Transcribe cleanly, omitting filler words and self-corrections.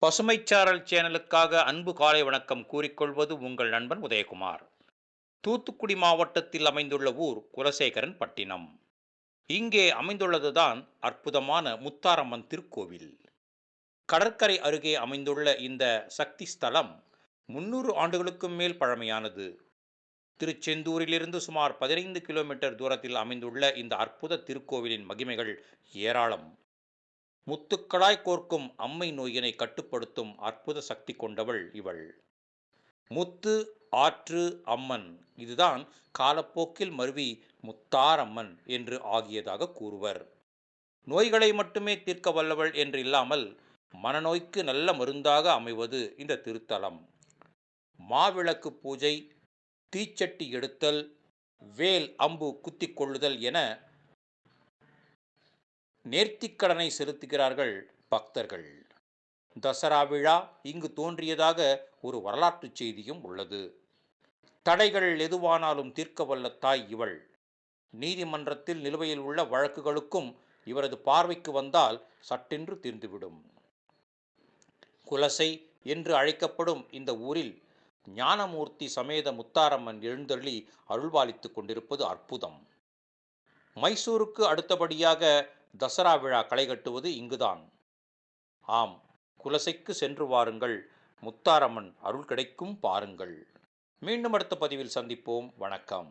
பசுமைச்சாரல் சேனலுக்காக அன்பு காலை வணக்கம் கூறிக்கொள்வது உங்கள் நண்பன் உதயகுமார். தூத்துக்குடி மாவட்டத்தில் அமைந்துள்ள ஊர் குலசேகரன் பட்டினம். இங்கே அமைந்துள்ளதுதான் அற்புதமான முத்தாரம்மன் திருக்கோவில். கடற்கரை அருகே அமைந்துள்ள இந்த சக்தி ஸ்தலம் 300 ஆண்டுகளுக்கும் மேல் பழமையானது. திருச்செந்தூரிலிருந்து சுமார் 15 கிலோமீட்டர் தூரத்தில் அமைந்துள்ள இந்த அற்புத திருக்கோவிலின் மகிமைகள் ஏராளம். முத்துக்களாய் கோர்க்கும் அம்மை நோயினை கட்டுப்படுத்தும் அற்புத சக்தி கொண்டவள் இவள். முத்து ஆற்று அம்மன், இதுதான் காலப்போக்கில் மருவி முத்தாரம்மன் என்று ஆகியதாக கூறுவர். நோய்களை மட்டுமே தீர்க்க வல்லவள் என்று இல்லாமல் மனநோய்க்கு நல்ல மருந்தாக அமைவது இந்த திருத்தலம். மாவிளக்கு பூஜை, தீச்சட்டி எடுத்தல், வேல் அம்பு குத்திக் கொள்ளுதல் என நேர்த்திக்கடனை செலுத்துகிறார்கள் பக்தர்கள். தசரா விழா இங்கு தோன்றியதாக ஒரு வரலாற்று செய்தியும் உள்ளது. தடைகள் எதுவானாலும் தீர்க்க வல்ல தாய் இவள். நீதிமன்றத்தில் நிலுவையில் உள்ள வழக்குகளுக்கும் இவரது பார்வைக்கு வந்தால் சட்டென்று தீர்ந்துவிடும். குலசை என்று அழைக்கப்படும் இந்த ஊரில் ஞானமூர்த்தி சமேத முத்தாரம்மன் எழுந்தருளி அருள்பாலித்துக் கொண்டிருப்பது அற்புதம். மைசூருக்கு அடுத்தபடியாக தசரா விழா களை கட்டுவது இங்குதான். ஆம், குலசைக்கு சென்று வாருங்கள், முத்தாரம்மன் அருள் கிடைக்கும் பாருங்கள். மீண்டும் அடுத்த பதிவில் சந்திப்போம். வணக்கம்.